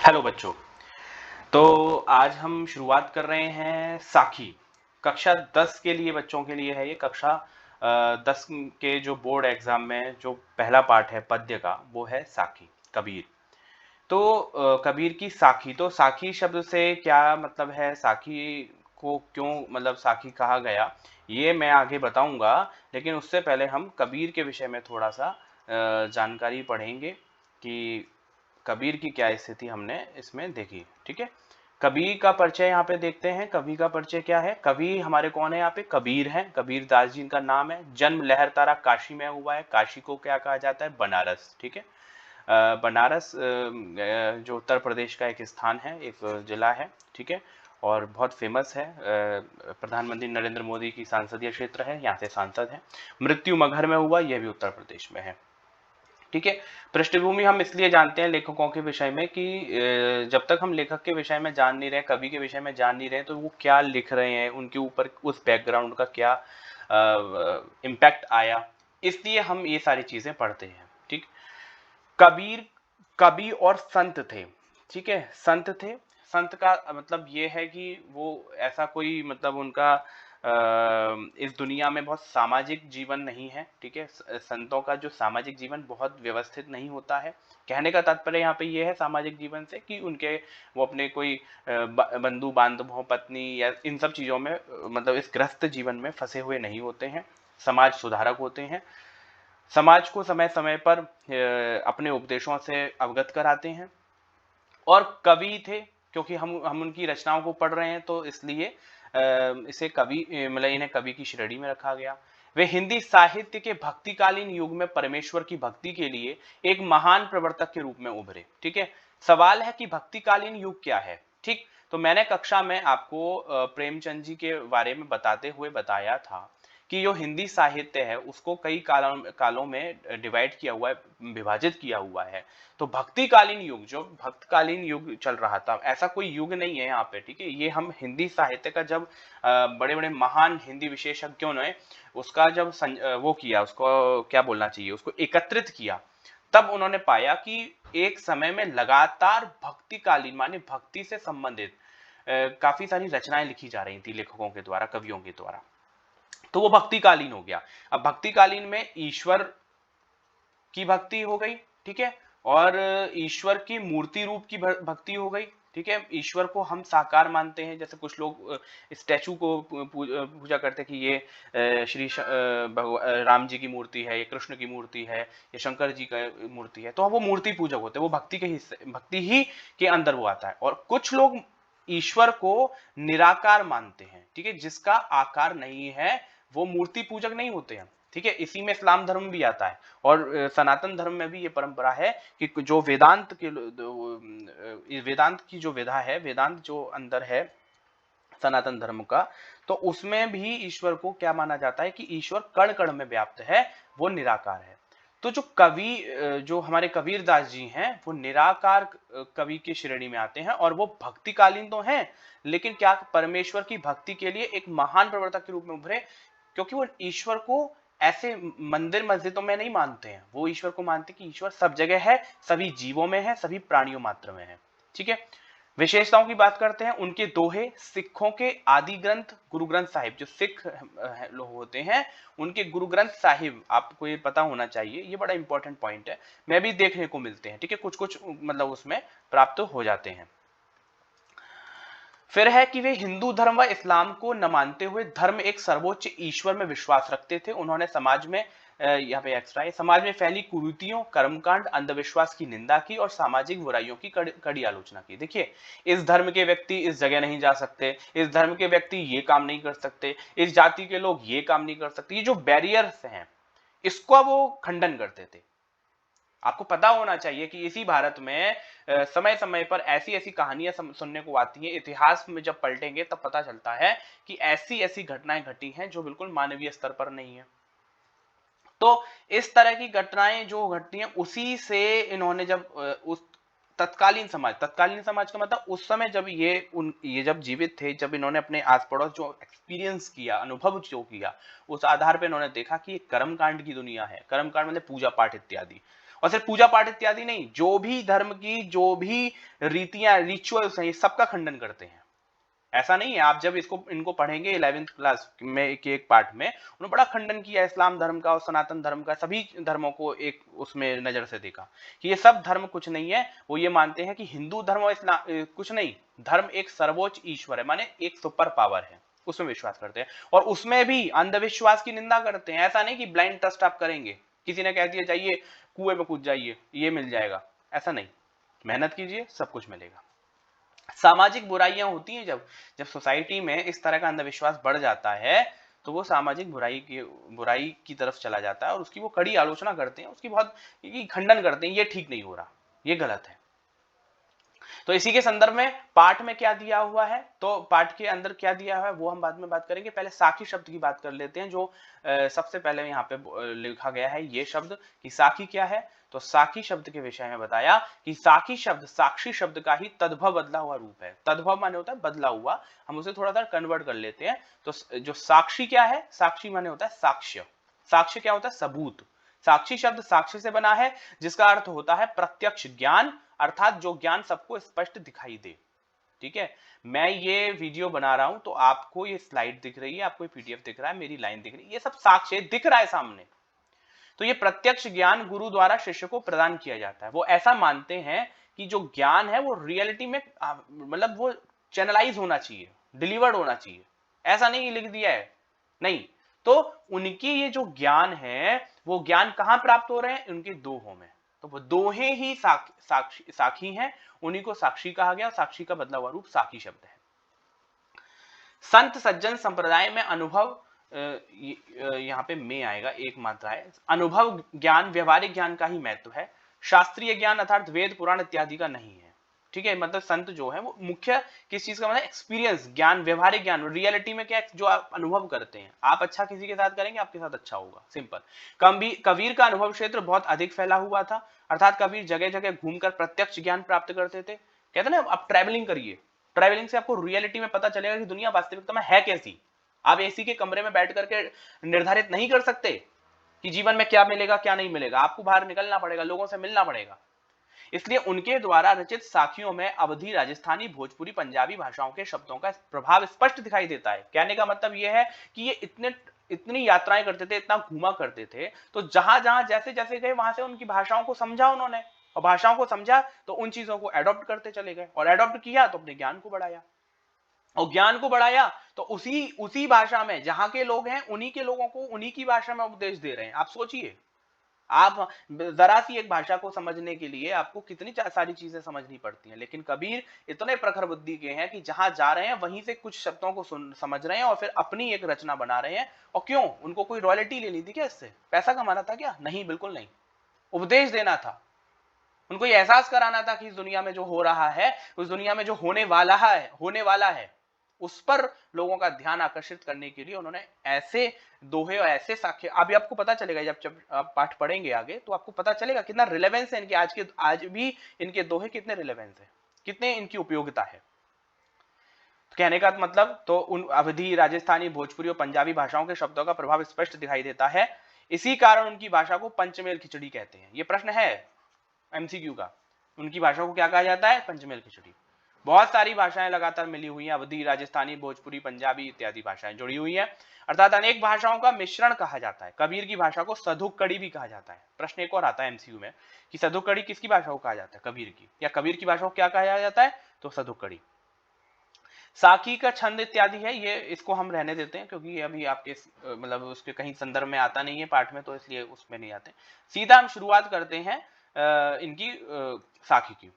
Hello बच्चों। तो आज हम शुरुआत कर रहे हैं साखी। कक्षा 10 के लिए बच्चों के लिए है ये कक्षा 10 के जो बोर्ड एग्जाम में जो पहला पार्ट है पद्य का वो है साखी कबीर। तो कबीर की साखी, तो साखी शब्द से क्या मतलब है, साखी को क्यों मतलब साखी कहा गया, ये मैं आगे बताऊंगा। लेकिन उससे पहले हम कबीर के विषय में थोड़ा सा जानकारी पढ़ेंगे कि कबीर की क्या स्थिति हमने इसमें देखी। ठीक है, कबीर का परिचय यहाँ पे देखते हैं। कवि का परिचय क्या है, कवि हमारे कौन है यहाँ पे, कबीर हैं। कबीर दास जी का नाम है। जन्म लहरतारा काशी में हुआ है। काशी को क्या कहा जाता है, बनारस। ठीक है, बनारस जो उत्तर प्रदेश का एक स्थान है, एक जिला है। ठीक है, और बहुत फेमस है। प्रधानमंत्री नरेंद्र मोदी की संसदीय क्षेत्र है, यहाँ से सांसद है। मृत्यु मगहर में हुआ, यह भी उत्तर प्रदेश में है। ठीक है, पृष्ठभूमि हम इसलिए जानते हैं लेखकों के विषय में कि जब तक हम लेखक के विषय में जान नहीं रहे, कवि के विषय में जान नहीं रहे, तो वो क्या लिख रहे हैं, उनके ऊपर उस बैकग्राउंड का क्या इम्पैक्ट आया, इसलिए हम ये सारी चीजें पढ़ते हैं। ठीक, कबीर कवि और संत थे। ठीक है, संत थे। संत का मतलब ये है कि वो ऐसा कोई मतलब उनका इस दुनिया में बहुत सामाजिक जीवन नहीं है। ठीक है, संतों का जो सामाजिक जीवन बहुत व्यवस्थित नहीं होता है। कहने का तात्पर्य यहाँ पे ये है सामाजिक जीवन से कि उनके वो अपने कोई बंधु बांधवों, पत्नी या इन सब चीजों में मतलब इस ग्रस्त जीवन में फंसे हुए नहीं होते हैं। समाज सुधारक होते हैं। समाज को समय समय पर अपने उपदेशों से अवगत कराते हैं। और कवि थे, क्योंकि हम उनकी रचनाओं को पढ़ रहे हैं तो इसलिए इसे कवि मतलब इन्हें कवि की श्रेणी में रखा गया। वे हिंदी साहित्य के भक्तिकालीन युग में परमेश्वर की भक्ति के लिए एक महान प्रवर्तक के रूप में उभरे। ठीक है, सवाल है कि भक्तिकालीन युग क्या है। ठीक, तो मैंने कक्षा में आपको प्रेमचंद जी के बारे में बताते हुए बताया था कि जो हिंदी साहित्य है उसको कई कालों में डिवाइड किया हुआ है, विभाजित किया हुआ है। तो भक्तिकालीन युग, जो भक्तकालीन युग चल रहा था, ऐसा कोई युग नहीं है यहाँ पे। ठीक है, ये हम हिंदी साहित्य का जब बड़े बड़े महान हिंदी विशेषज्ञों ने उसका जब वो किया, उसको क्या बोलना चाहिए, उसको एकत्रित किया, तब उन्होंने पाया कि एक समय में लगातार भक्तिकालीन माने भक्ति से संबंधित काफी सारी रचनाएं लिखी जा रही थी लेखकों के द्वारा, कवियों के द्वारा। तो वो भक्तिकालीन हो गया। अब भक्तिकालीन में ईश्वर की भक्ति हो गई। ठीक है, और ईश्वर की मूर्ति रूप की भक्ति हो गई। ठीक है, ईश्वर को हम साकार मानते हैं, जैसे कुछ लोग स्टैचू को पूजा करते हैं कि ये राम जी की मूर्ति है, ये कृष्ण की मूर्ति है, ये शंकर जी का मूर्ति है, तो वो मूर्ति पूजक होते हैं, वो भक्ति के हिस्से, भक्ति ही के अंदर वो आता है। और कुछ लोग ईश्वर को निराकार मानते हैं। ठीक है, जिसका आकार नहीं है वो मूर्ति पूजक नहीं होते हैं। ठीक है, इसी में इस्लाम धर्म भी आता है और सनातन धर्म में भी ये परंपरा है कि जो वेदांत की जो विधा है, वेदांत जो अंदर है सनातन धर्म का, तो उसमें भी ईश्वर को क्या माना जाता है कि ईश्वर कण कण में व्याप्त है, वो निराकार है। तो जो कवि जो हमारे कबीर दास जी हैं वो निराकार कवि की श्रेणी में आते हैं और वो भक्तिकालीन तो हैं, लेकिन क्या परमेश्वर की भक्ति के लिए एक महान प्रवर्तक के रूप में उभरे, क्योंकि वो ईश्वर को ऐसे मंदिर मस्जिदों में नहीं मानते हैं। वो ईश्वर को मानते कि ईश्वर सब जगह है, सभी जीवों में है, सभी प्राणियों मात्र में है। ठीक है, विशेषताओं की बात करते हैं। उनके दोहे सिखों के आदि ग्रंथ गुरु ग्रंथ साहिब, जो सिख लोग होते हैं उनके गुरु ग्रंथ साहिब, आपको ये पता होना चाहिए, ये बड़ा इंपॉर्टेंट पॉइंट है, में भी देखने को मिलते हैं। ठीक है, कुछ कुछ मतलब उसमें प्राप्त हो जाते हैं। फिर है कि वे हिंदू धर्म व इस्लाम को न मानते हुए धर्म एक सर्वोच्च ईश्वर में विश्वास रखते थे। उन्होंने समाज में यहाँ पे एक्स्ट्रा है, समाज में फैली कुरीतियों, कर्मकांड, अंधविश्वास की निंदा की और सामाजिक बुराइयों की कड़ी आलोचना की। देखिए, इस धर्म के व्यक्ति इस जगह नहीं जा सकते, इस धर्म के व्यक्ति ये काम नहीं कर सकते, इस जाति के लोग ये काम नहीं कर सकते, ये जो बैरियर्स हैं इसका वो खंडन करते थे। आपको पता होना चाहिए कि इसी भारत में समय समय पर ऐसी ऐसी कहानियां सुनने को आती हैं, इतिहास में जब पलटेंगे तब पता चलता है कि ऐसी ऐसी घटनाएं घटी हैं जो बिल्कुल मानवीय स्तर पर नहीं है। तो इस तरह की घटनाएं जो घटती हैं उसी से इन्होंने जब उस तत्कालीन समाज का मतलब उस समय जब ये जब जीवित थे, जब इन्होंने अपने आस पड़ोस जो एक्सपीरियंस किया, अनुभव जो किया, उस आधार पर इन्होंने देखा कि कर्मकांड की दुनिया है। कर्मकांड मतलब पूजा पाठ इत्यादि, और सिर्फ पूजा पाठ इत्यादि नहीं, जो भी धर्म की जो भी रीतियां रिचुअल्स हैं ये सबका खंडन करते हैं। ऐसा नहीं है, आप जब इसको इनको पढ़ेंगे 11th क्लास में के एक पार्ट में, उन्होंने बड़ा खंडन किया इस्लाम धर्म का और सनातन धर्म का, सभी धर्मों को एक उसमें नजर से देखा कि ये सब धर्म कुछ नहीं है। वो ये मानते हैं कि हिंदू धर्म और इस्लाम कुछ नहीं, धर्म एक सर्वोच्च ईश्वर है, माने एक सुपर पावर है, उसमें विश्वास करते हैं। और उसमें भी अंधविश्वास की निंदा करते हैं। ऐसा नहीं कि ब्लाइंड ट्रस्ट आप करेंगे, किसी ने कह दिया जाइए कुएं में कूद जाइए ये मिल जाएगा, ऐसा नहीं, मेहनत कीजिए सब कुछ मिलेगा। सामाजिक बुराइयां होती हैं, जब जब सोसाइटी में इस तरह का अंधविश्वास बढ़ जाता है तो वो सामाजिक बुराई की तरफ चला जाता है और उसकी वो कड़ी आलोचना करते हैं, उसकी बहुत खंडन करते हैं, ये ठीक नहीं हो रहा, ये गलत है। तो इसी के संदर्भ में पाठ में क्या दिया हुआ है, तो पाठ के अंदर क्या दिया हुआ है वो हम बाद में बात करेंगे। पहले साखी शब्द की बात कर लेते हैं, जो सबसे पहले यहाँ पे लिखा गया है ये शब्द कि साखी क्या है। तो साखी शब्द के विषय में बताया कि साखी शब्द साक्षी शब्द का ही तद्भव बदला हुआ रूप है। तद्भव माने होता है बदला हुआ, हम उसे थोड़ा सा कन्वर्ट कर लेते हैं। तो जो साक्षी क्या है, साक्षी माने होता है साक्ष्य, साक्ष्य क्या होता है सबूत। साक्षी शब्द साक्ष्य से बना है जिसका अर्थ होता है प्रत्यक्ष ज्ञान, अर्थात जो ज्ञान सबको स्पष्ट दिखाई दे। ठीक है, मैं ये वीडियो बना रहा हूं तो आपको ये स्लाइड दिख रही है, आपको ये पीडीएफ दिख रहा है, मेरी लाइन दिख रही है, ये सब साक्ष्य दिख रहा है सामने। तो ये प्रत्यक्ष ज्ञान गुरु द्वारा शिष्य को प्रदान किया जाता है। वो ऐसा मानते हैं कि जो ज्ञान है वो रियलिटी में मतलब वो चैनलाइज होना चाहिए, डिलीवर्ड होना चाहिए, ऐसा नहीं लिख दिया है, नहीं। तो उनकी ये जो ज्ञान है वो ज्ञान कहां प्राप्त हो रहे हैं, उनके दोहों में। तो वो दोहे ही साक्षी हैं, उन्हीं को साक्षी कहा गया। साक्षी का बदला हुआ रूप साखी शब्द है। संत सज्जन संप्रदाय में अनुभव, यहाँ पे में आएगा एक मात्रा है, अनुभव ज्ञान व्यवहारिक ज्ञान का ही महत्व है, शास्त्रीय ज्ञान अर्थात वेद पुराण इत्यादि का नहीं है। ठीक है, मतलब संत जो है वो मुख्य किस चीज का मतलब एक्सपीरियंस ज्ञान, व्यवहारिक ज्ञान, रियलिटी में क्या जो आप अनुभव करते हैं, आप अच्छा किसी के साथ करेंगे आपके साथ अच्छा होगा, सिंपल। कबीर का अनुभव क्षेत्र बहुत अधिक फैला हुआ था, अर्थात कबीर जगह जगह घूमकर प्रत्यक्ष ज्ञान प्राप्त करते थे। कहते ना आप ट्रैवलिंग करिए, ट्रैवलिंग से आपको रियलिटी में पता चलेगा कि दुनिया वास्तविकता में है कैसी। आप एसी के कमरे में बैठ करके निर्धारित नहीं कर सकते कि जीवन में क्या मिलेगा क्या नहीं मिलेगा, आपको बाहर निकलना पड़ेगा, लोगों से मिलना पड़ेगा। इसलिए उनके द्वारा रचित साखियों में अवधी, राजस्थानी, भोजपुरी, पंजाबी भाषाओं के शब्दों का प्रभाव स्पष्ट दिखाई देता है। कहने का मतलब यह है कि ये इतनी यात्राएं करते थे, इतना घूमा करते थे, तो जहां जहां जैसे जैसे गए वहां से उनकी भाषाओं को समझा उन्होंने, और भाषाओं को समझा तो उन चीजों को एडॉप्ट करते चले गए, और एडॉप्ट किया तो अपने ज्ञान को बढ़ाया, और ज्ञान को बढ़ाया तो उसी भाषा में जहां के लोग हैं उन्हीं के लोगों को उन्हीं की भाषा में उपदेश दे रहे हैं। आप सोचिए, आप जरा सी एक भाषा को समझने के लिए आपको कितनी सारी चीजें समझनी पड़ती हैं, लेकिन कबीर इतने प्रखर बुद्धि के हैं कि जहां जा रहे हैं वहीं से कुछ शब्दों को समझ रहे हैं और फिर अपनी एक रचना बना रहे हैं। और क्यों, उनको कोई रॉयल्टी लेनी थी क्या, इससे पैसा कमाना था क्या, नहीं, बिल्कुल नहीं, उपदेश देना था, उनको ये एहसास कराना था कि इस दुनिया में जो हो रहा है, उस दुनिया में जो होने वाला है उस पर लोगों का ध्यान आकर्षित करने के लिए उन्होंने ऐसे दोहे और ऐसे साक्ष्य, अभी आपको पता चलेगा जब आप पाठ पढ़ेंगे आगे तो आपको पता चलेगा कितना रिलेवेंस है इनके, आज भी इनके दोहे कितने रिलेवेंस है, कितने इनकी उपयोगिता है। तो कहने का मतलब तो उन अवधी, राजस्थानी, भोजपुरी और पंजाबी भाषाओं के शब्दों का प्रभाव स्पष्ट दिखाई देता है। इसी कारण उनकी भाषा को पंचमेल खिचड़ी कहते हैं। ये प्रश्न है एमसीक्यू का, उनकी भाषा को क्या कहा जाता है, पंचमेल खिचड़ी। बहुत सारी भाषाएं लगातार मिली हुई हैं, अवधी, राजस्थानी, भोजपुरी, पंजाबी इत्यादि भाषाएं जुड़ी हुई हैं, अर्थात अनेक भाषाओं का मिश्रण कहा जाता है। कबीर की भाषा को सधुक्कड़ी भी कहा जाता है। प्रश्न एक और आता है एमसीक्यू में कि सधुक्कड़ी किसकी भाषा को कहा जाता है, कबीर की, या कबीर की भाषा को क्या कहा जाता है, तो सधुक्कड़ी। साकी का छंद इत्यादि है, ये इसको हम रहने देते हैं क्योंकि ये अभी आपके मतलब उसके कहीं संदर्भ में आता नहीं है पाठ में, तो इसलिए उसमें नहीं आते। सीधा हम शुरुआत करते हैं इनकी साखी की।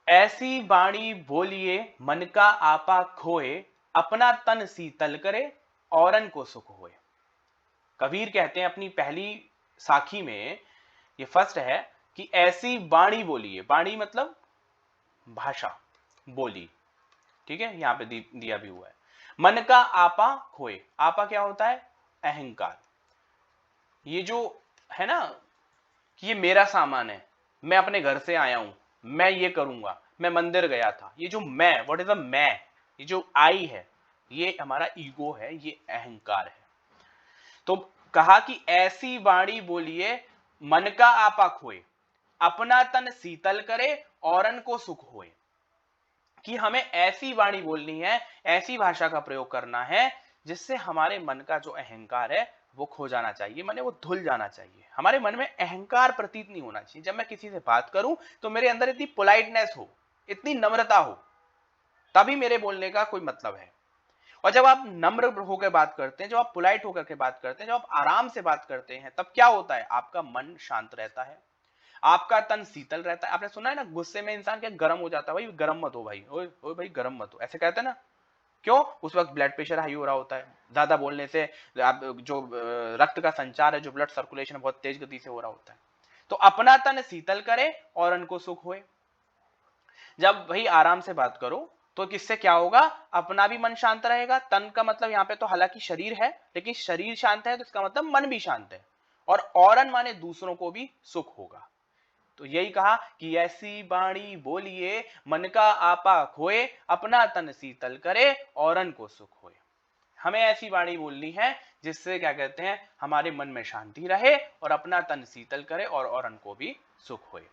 ऐसी बाणी बोलिए मन का आपा खोए, अपना तन शीतल करे औरन को सुख होए। कबीर कहते हैं अपनी पहली साखी में, ये फर्स्ट है कि ऐसी बाणी बोलिए, बाणी मतलब भाषा, बोली, ठीक है, यहां पे दिया भी हुआ है। मन का आपा खोए, आपा क्या होता है, अहंकार। ये जो है ना कि ये मेरा सामान है, मैं अपने घर से आया हूं, मैं ये करूंगा, मैं मंदिर गया था, ये जो मैं, व्हाट इज द मैं, ये जो आई है, ये हमारा ईगो है, ये अहंकार है। तो कहा कि ऐसी वाणी बोलिए मन का आपा खोए, अपना तन शीतल करे, औरन को सुख होए। कि हमें ऐसी वाणी बोलनी है, ऐसी भाषा का प्रयोग करना है जिससे हमारे मन का जो अहंकार है वो खो जाना चाहिए, माने वो धुल जाना चाहिए। हमारे मन में अहंकार प्रतीत नहीं होना चाहिए। जब मैं किसी से बात करूं तो मेरे अंदर इतनी पोलाइटनेस हो, इतनी नम्रता हो, तभी मेरे बोलने का कोई मतलब है। और जब आप नम्र होकर बात करते हैं, जब आप पोलाइट होकर के बात करते हैं, जब आप आराम से बात करते हैं, तब क्या होता है, आपका मन शांत रहता है, आपका तन शीतल रहता है। आपने सुना है ना, गुस्से में इंसान क्या गर्म हो जाता है, भाई गर्म मत हो भाई, ओए ओए भाई गर्म मत हो, ऐसे कहते हैं ना। क्यों? उस वक्त ब्लड प्रेशर हाई हो रहा होता है, ज्यादा बोलने से आप जो रक्त का संचार है, जो ब्लड सर्कुलेशन है, बहुत तेज गति से हो रहा होता है। तो अपना तन शीतल करे और उनको सुख होए। जब भाई आराम से बात करो तो किससे क्या होगा, अपना भी मन शांत रहेगा। तन का मतलब यहाँ पे तो हालांकि शरीर है, लेकिन शरीर शांत है तो इसका मतलब मन भी शांत है, और औरन माने दूसरों को भी सुख होगा। तो यही कहा कि ऐसी बाणी बोलिए, मन का आपा खोए, अपना तन शीतल करे, औरन को सुख होए। हमें ऐसी वाणी बोलनी है जिससे क्या कहते हैं, हमारे मन में शांति रहे और अपना तन शीतल करे और औरन को भी सुख होए।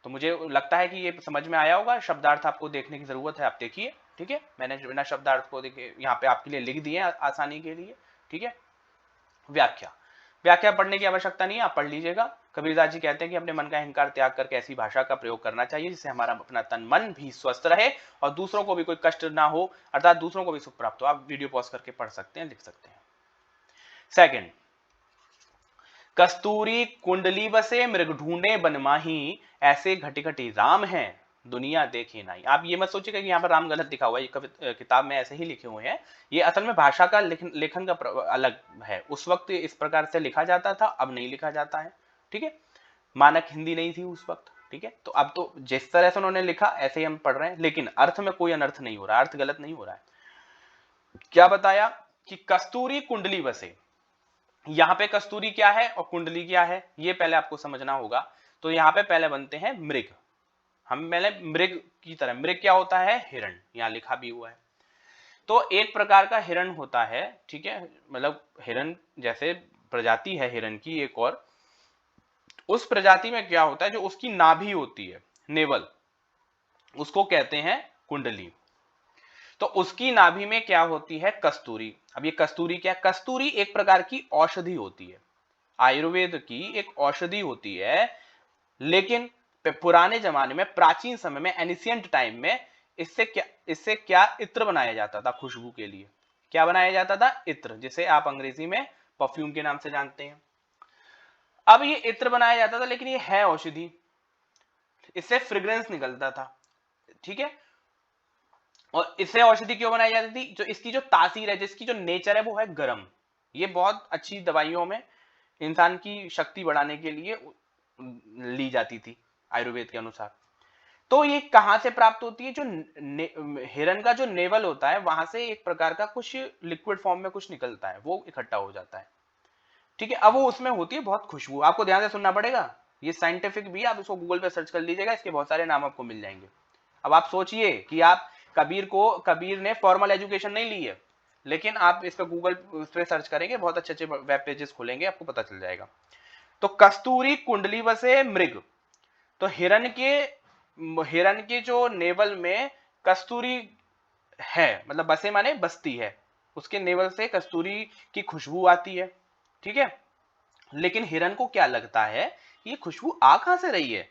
तो मुझे लगता है कि ये समझ में आया होगा। शब्दार्थ आपको देखने की जरूरत है, आप देखिए। ठीक है, मैंने बिना शब्दार्थ को देखे यहाँ पे आपके लिए लिख दिए आसानी के लिए। ठीक है, व्याख्या, व्याख्या पढ़ने की आवश्यकता नहीं है, आप पढ़ लीजिएगा। कबीरदास जी कहते हैं कि अपने मन का अहंकार त्याग करके ऐसी भाषा का प्रयोग करना चाहिए जिससे हमारा अपना तन मन भी स्वस्थ रहे और दूसरों को भी कोई कष्ट ना हो, अर्थात दूसरों को भी सुख प्राप्त हो। आप वीडियो पॉज करके पढ़ सकते हैं, लिख सकते हैं। सेकंड, कस्तूरी कुंडली बसे, मृग ढूंढे बन माही, ऐसे घटी घटी राम हैं, दुनिया देखे नहीं। आप ये मत सोचिएगा कि यहाँ पर राम गलत लिखा हुआ है, ये किताब में ऐसे ही लिखे हुए हैं। ये असल में भाषा का लेखन का अलग है। उस वक्त इस प्रकार से लिखा जाता था, अब नहीं लिखा जाता है। ठीक है, मानक हिंदी नहीं थी उस वक्त। ठीक है, तो अब तो जिस तरह से उन्होंने लिखा ऐसे ही हम पढ़ रहे हैं, लेकिन अर्थ में कोई अनर्थ नहीं हो रहा, अर्थ गलत नहीं हो रहा है। क्या बताया कि कस्तूरी कुंडली बसे, यहां पे कस्तूरी क्या है और कुंडली क्या है, ये पहले आपको समझना होगा। तो यहां पे पहले बनते हैं मृग। हम पहले मृग की तरह, मृग क्या होता है, हिरण, यहां लिखा भी हुआ है। तो एक प्रकार का हिरण होता है, ठीक है, मतलब हिरण जैसे प्रजाति है हिरण की एक और, उस प्रजाति में क्या होता है, जो उसकी नाभि होती है, नेवल, उसको कहते हैं कुंडली। तो उसकी नाभि में क्या होती है, कस्तूरी। अब ये कस्तूरी क्या, कस्तूरी एक प्रकार की औषधि होती है, आयुर्वेद की एक औषधि होती है। लेकिन पुराने जमाने में, प्राचीन समय में, एनिशियंट टाइम में इससे क्या इत्र बनाया जाता था खुशबू के लिए। क्या बनाया जाता था, इत्र, जिसे आप अंग्रेजी में परफ्यूम के नाम से जानते हैं। अब ये इत्र बनाया जाता था, लेकिन ये है औषधि, इससे फ्रेग्रेंस निकलता था। ठीक है, और इससे औषधि क्यों बनाई जाती थी, जो इसकी जो तासीर है, जिसकी जो नेचर है वो है गर्म। ये बहुत अच्छी दवाइयों में इंसान की शक्ति बढ़ाने के लिए ली जाती थी आयुर्वेद के अनुसार। तो ये कहां से प्राप्त होती है, जो हिरण का जो नेवल होता है वहां से एक प्रकार का कुछ लिक्विड फॉर्म में कुछ निकलता है, वो इकट्ठा हो जाता है। ठीक है, अब वो उसमें होती है बहुत खुशबू, आपको ध्यान से सुनना पड़ेगा, ये साइंटिफिक भी, आप इसको गूगल पे सर्च कर लीजिएगा, इसके बहुत सारे नाम आपको मिल जाएंगे। अब आप सोचिए कि आप कबीर ने फॉर्मल एजुकेशन नहीं ली है, लेकिन आप इस पे गूगल पे सर्च करेंगे, बहुत अच्छे अच्छे वेब पेजेस खोलेंगे, आपको पता चल जाएगा। तो कस्तूरी कुंडली बसे मृग, तो हिरण के जो नेवल में कस्तूरी है, मतलब बसे माने बसती है, उसके नेवल से कस्तूरी की खुशबू आती है। ठीक है, लेकिन हिरण को क्या लगता है, ये खुशबू आ कहां से रही है,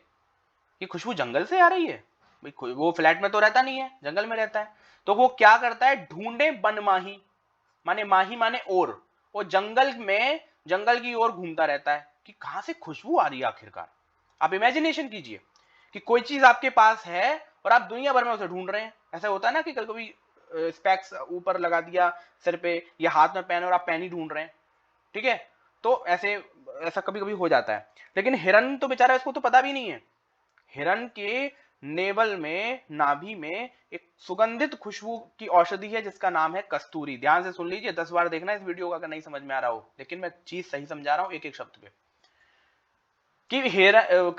ये खुशबू जंगल से आ रही है। भाई वो फ्लैट में तो रहता नहीं है, जंगल में रहता है। तो वो क्या करता है, ढूंढे बन माही, माही माने और, वो जंगल में, जंगल की ओर घूमता रहता है कि कहां से खुशबू आ रही है आखिरकार। आप इमेजिनेशन कीजिए कि कोई चीज आपके पास है और आप दुनिया भर में उसे ढूंढ रहे हैं। ऐसा होता है ना कि कभी कभी स्पेक्स ऊपर लगा दिया सिर पे या हाथ में पहने और आप पेन ही ढूंढ रहे हैं। ठीक है, तो ऐसा कभी कभी हो जाता है। लेकिन हिरन तो बेचारा, इसको तो पता भी नहीं है। हिरन के नेवल में, नाभि में एक सुगंधित खुशबू की औषधि है जिसका नाम है कस्तूरी। ध्यान से सुन लीजिए, 10 बार देखना इस वीडियो का अगर नहीं समझ में आ रहा हो, लेकिन मैं चीज सही समझा रहा हूं एक एक शब्द पे। कि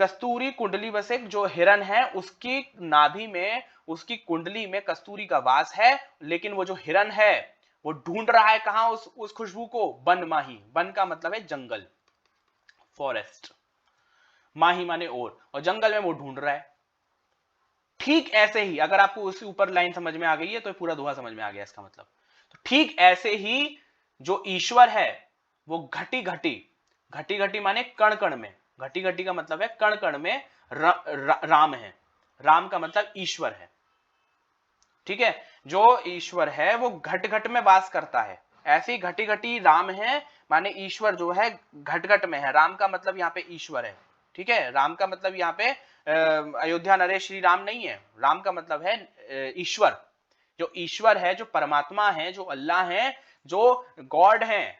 कस्तूरी कुंडली बसे, जो हिरन है उसकी नाभि में, उसकी कुंडली में कस्तूरी का वास है। लेकिन वो जो हिरन है वो ढूंढ रहा है कहां, उस खुशबू को, बन माही, बन का मतलब है जंगल। फॉरेस्ट, माही माने और जंगल में वो ढूंढ रहा है। ठीक ऐसे ही अगर आपको उससे ऊपर लाइन समझ में आ गई है तो पूरा दोहा समझ में आ गया इसका मतलब। तो ठीक ऐसे ही जो ईश्वर है वो घटी घटी, घटी घटी माने कण कण में, घटी घटी का मतलब है कण कण में राम है। राम का मतलब ईश्वर है, ठीक है। जो ईश्वर है वो घट घट में वास करता है, ऐसी घटी घटी राम है, माने ईश्वर जो है घट घट में है। राम का मतलब यहाँ पे ईश्वर है, ठीक है। राम का मतलब यहाँ पे अयोध्या नरेश श्री राम नहीं है, राम का मतलब है ईश्वर। जो ईश्वर है, जो परमात्मा है, जो अल्लाह है, जो गॉड है,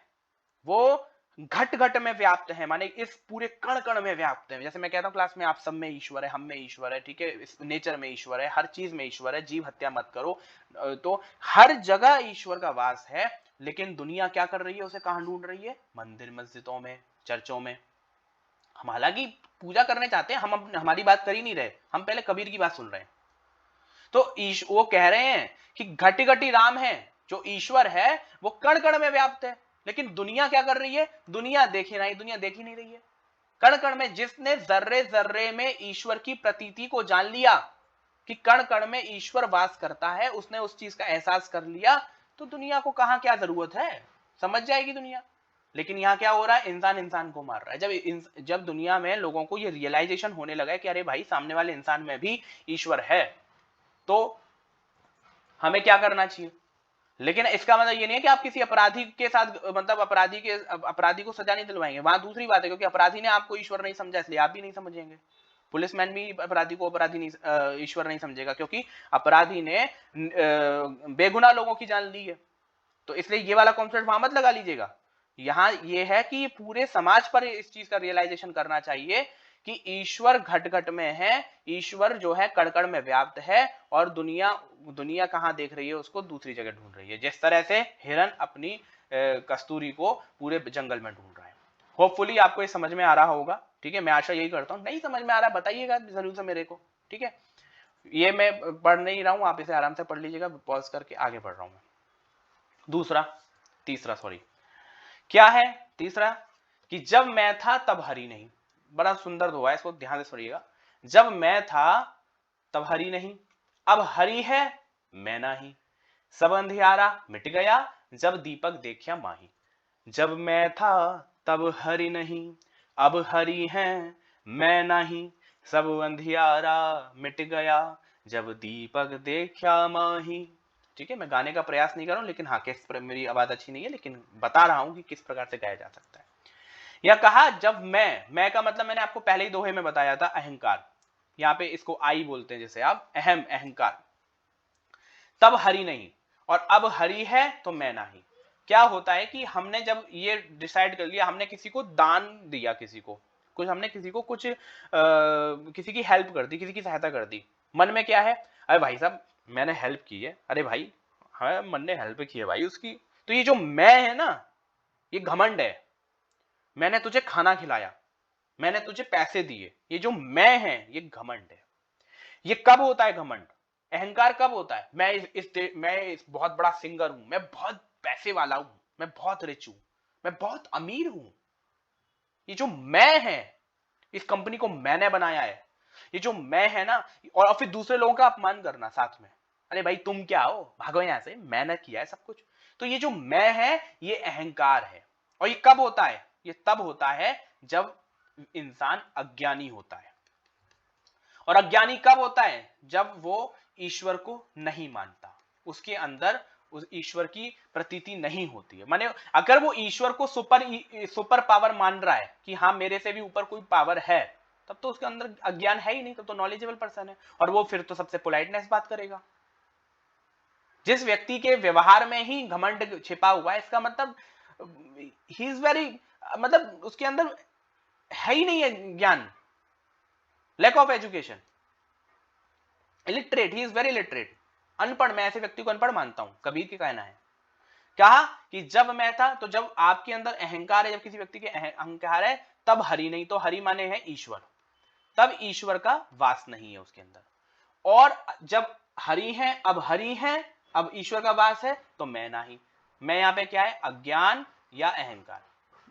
वो घट घट में व्याप्त है, माने इस पूरे कण कण में व्याप्त है। जैसे मैं कहता हूं क्लास में, आप सब में ईश्वर है, हम में ईश्वर है, ठीक है, इस नेचर में ईश्वर है, हर चीज में ईश्वर है, जीव हत्या मत करो। तो हर जगह ईश्वर का वास है, लेकिन दुनिया क्या कर रही है, उसे कहां ढूंढ रही है? मंदिर मस्जिदों में, चर्चों में। हम हालांकि पूजा करने चाहते हैं, हम हमारी बात कर ही नहीं रहे, हम पहले कबीर की बात सुन रहे हैं। तो वो कह रहे हैं कि घटी घटी राम है, जो ईश्वर है वो कण कण में व्याप्त है, लेकिन दुनिया क्या कर रही है? दुनिया देख ही नहीं रही है। कण कण में, जिसने जर्रे जर्रे में ईश्वर की प्रतीति को जान लिया कि कण कण में ईश्वर वास करता है, उसने उस चीज का एहसास कर लिया, तो दुनिया को कहां क्या जरूरत है, समझ जाएगी दुनिया। लेकिन यहां क्या हो रहा है? इंसान इंसान को मार रहा है। जब दुनिया में लोगों को ये रियलाइजेशन होने लगा है कि अरे भाई, सामने वाले इंसान में भी ईश्वर है, तो हमें क्या करना चाहिए। लेकिन इसका मतलब ये नहीं है कि आप किसी अपराधी के साथ, मतलब अपराधी को सजा नहीं दिलवाएंगे। वहां दूसरी बात है, क्योंकि अपराधी ने आपको ईश्वर नहीं समझा, इसलिए आप भी नहीं समझेंगे। पुलिसमैन भी अपराधी को अपराधी नहीं, ईश्वर नहीं समझेगा, क्योंकि अपराधी ने बेगुनाह लोगों की जान ली है। तो इसलिए ये वाला कॉन्सेप्ट वहां मत लगा लीजिएगा। यहां ये है कि पूरे समाज पर इस चीज का रियलाइजेशन करना चाहिए कि ईश्वर घट घट में है, ईश्वर जो है कड़कड़ में व्याप्त है, और दुनिया कहां देख रही है? उसको दूसरी जगह ढूंढ रही है, जिस तरह से हिरन अपनी कस्तूरी को पूरे जंगल में ढूंढ रहा है। होपफुली आपको ये समझ में आ रहा होगा, ठीक है। मैं आशा यही करता हूं। नहीं समझ में आ रहा बताइएगा जरूर से मेरे को, ठीक है। ये मैं पढ़ नहीं रहा हूं, आप इसे आराम से पढ़ लीजिएगा, पॉज करके आगे बढ़ रहा हूं मैं। तीसरा सॉरी, क्या है तीसरा? कि जब मैं था तब हरि नहीं। बड़ा सुंदर दोहा है, इसको ध्यान से सुनिएगा। जब मैं था तब हरि नहीं, अब हरि है मैं नाही, सब अंधियारा मिट गया, जब दीपक देखा माही। जब मैं था तब हरि नहीं, अब हरि है मैं नहीं, सब अंधियारा मिट गया, जब दीपक देखा माही। ठीक है, मैं गाने का प्रयास नहीं कर रहा हूं, लेकिन हाँ, मेरी आवाज अच्छी नहीं है, लेकिन बता रहा हूं कि किस प्रकार से गाया जा सकता है। या कहा जब मैं का मतलब मैंने आपको पहले ही दोहे में बताया था, अहंकार। यहां पे इसको आई बोलते हैं, जैसे आप अहंकार। तब हरि नहीं, और अब हरि है तो मैं नहीं। क्या होता है कि हमने जब ये डिसाइड कर लिया, हमने किसी को दान दिया, किसी को कुछ, हमने किसी को कुछ किसी की हेल्प कर दी, किसी की सहायता कर दी। मन में क्या है? अरे भाई साहब, मैंने हेल्प की है, अरे भाई हाँ, मन ने हेल्प की है भाई उसकी। तो ये जो मैं है ना, ये घमंड है। मैंने तुझे खाना खिलाया, मैंने तुझे पैसे दिए, ये जो मैं है ये घमंड है। ये कब होता है घमंड, अहंकार कब होता है? मैं बहुत बड़ा सिंगर हूं, मैं बहुत पैसे वाला हूं, मैं बहुत रिच हूं, मैं बहुत अमीर हूं। ये जो मैं है, इस कंपनी को मैंने बनाया है, ये जो मैं है ना, और फिर दूसरे लोगों का अपमान करना साथ में। अरे भाई तुम क्या हो, भागो यहां से, मैंने किया है सब कुछ। तो ये जो मैं है ये अहंकार है। और ये कब होता है? ये तब होता है जब इंसान अज्ञानी होता है। और अज्ञानी कब होता है? जब वो ईश्वर को नहीं मानता, उसके अंदर उस ईश्वर की प्रतीति नहीं होती है। माने अगर वो ईश्वर को सुपर पावर मान रहा है कि हाँ मेरे से भी ऊपर कोई पावर है, तब तो उसके अंदर अज्ञान है ही नहीं, तब तो नॉलेजेबल पर्सन है, और वो फिर तो सबसे पोलाइटनेस बात करेगा। जिस व्यक्ति के व्यवहार में ही घमंड छिपा हुआ है, इसका मतलब ही इज वेरी, मतलब उसके अंदर है ही नहीं है ज्ञान, lack of education, illiterate, he is very illiterate, अनपढ़। मैं ऐसे व्यक्ति को अनपढ़ मानता हूं, कबीर की कहना है। कहा कि जब मैं था, तो जब आपके अंदर अहंकार है, जब किसी व्यक्ति के अहंकार है, तब हरि नहीं, तो हरि माने है ईश्वर, तब ईश्वर का वास नहीं है उसके अंदर। और जब हरि है, अब ईश्वर का वास है, तो मैं नहीं। मैं यहां पे क्या है? अज्ञान या अहंकार।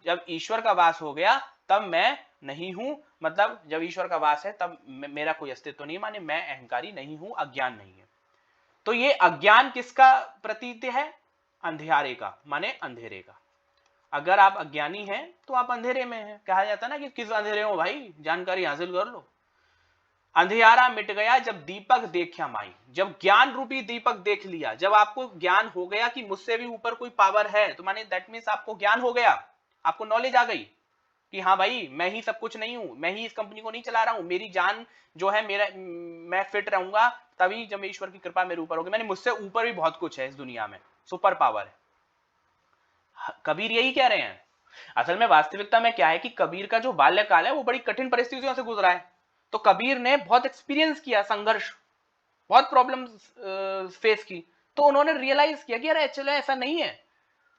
जब ईश्वर का वास हो गया, तब मैं नहीं हूं, मतलब जब ईश्वर का वास है तब मेरा कोई अस्तित्व नहीं, माने मैं अहंकारी नहीं हूं, अज्ञान नहीं है। तो ये अज्ञान किसका प्रतीत है? अंधियारे का, माने अंधेरे का। अगर आप अज्ञानी हैं तो आप अंधेरे में हैं। कहा जाता है ना कि किस अंधेरे हो भाई, जानकारी हासिल कर लो। अंधियारा मिट गया जब दीपक देखा माई, जब ज्ञान रूपी दीपक देख लिया, जब आपको ज्ञान हो गया कि मुझसे भी ऊपर कोई पावर है, तो माने दैट मीन्स आपको ज्ञान हो गया, आपको नॉलेज आ गई कि हाँ भाई मैं ही सब कुछ नहीं हूं, मैं ही इस कंपनी को नहीं चला रहा हूं, मेरी जान जो है, मेरा मैं फिट रहूंगा तभी जब ईश्वर की कृपा मेरे ऊपर होगी, मैंने मुझसे ऊपर भी बहुत कुछ है इस दुनिया में, सुपर पावर है। कबीर यही कह रहे हैं। असल में वास्तविकता में क्या है कि कबीर का जो बाल्यकाल है वो बड़ी कठिन परिस्थितियों से गुजरा है। तो कबीर ने बहुत एक्सपीरियंस किया, संघर्ष, बहुत प्रॉब्लम फेस की। तो उन्होंने रियलाइज किया कि यार एक्चुअली ऐसा नहीं है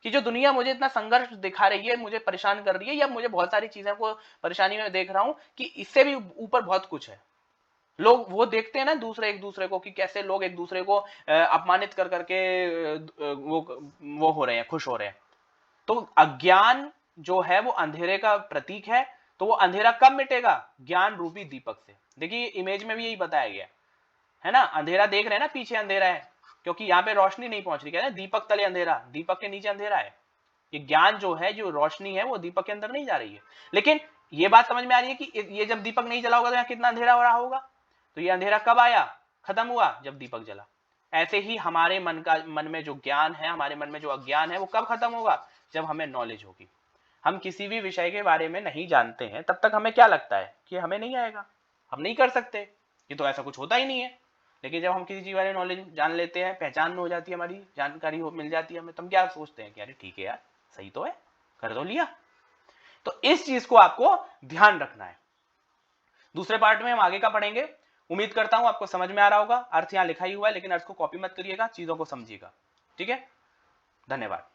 कि जो दुनिया मुझे इतना संघर्ष दिखा रही है, मुझे परेशान कर रही है, या मुझे बहुत सारी चीजें को परेशानी में देख रहा हूं कि इससे भी ऊपर बहुत कुछ है। लोग वो देखते हैं ना दूसरे एक दूसरे को कि कैसे लोग एक दूसरे को अपमानित कर करके वो हो रहे हैं, खुश हो रहे हैं। तो अज्ञान जो है वो अंधेरे का प्रतीक है। तो वो अंधेरा कब मिटेगा? ज्ञान रूपी दीपक से। देखिए इमेज में भी यही बताया गया है ना, अंधेरा देख रहे हैं ना, पीछे अंधेरा है क्योंकि यहाँ पे रोशनी नहीं पहुंच रही। कहते हैं दीपक तले अंधेरा, दीपक के नीचे अंधेरा है। ये ज्ञान जो है, जो रोशनी है, वो दीपक के अंदर नहीं जा रही है। लेकिन ये बात समझ में आ रही है कि ये जब दीपक नहीं जला होगा तो यहाँ कितना अंधेरा हो रहा होगा। तो ये अंधेरा कब आया, खत्म हुआ, जब दीपक जला। ऐसे ही हमारे मन में जो ज्ञान है, हमारे मन में जो अज्ञान है, वो कब खत्म होगा? जब हमें नॉलेज होगी। हम किसी भी विषय के बारे में नहीं जानते हैं तब तक हमें क्या लगता है कि हमें नहीं आएगा, हम नहीं कर सकते, ये तो ऐसा कुछ होता ही नहीं है। लेकिन जब हम किसी चीज बारे नॉलेज जान लेते हैं, पहचान हो जाती है, हमारी जानकारी हो मिल जाती है हमें, तो हम क्या सोचते हैं कि अरे ठीक है यार, सही तो है, कर तो लिया। तो इस चीज को आपको ध्यान रखना है। दूसरे पार्ट में हम आगे का पढ़ेंगे। उम्मीद करता हूं आपको समझ में आ रहा होगा। अर्थ यहां लिखा ही हुआ है, लेकिन अर्थ को कॉपी मत करिएगा, चीजों को समझिएगा। ठीक है, धन्यवाद।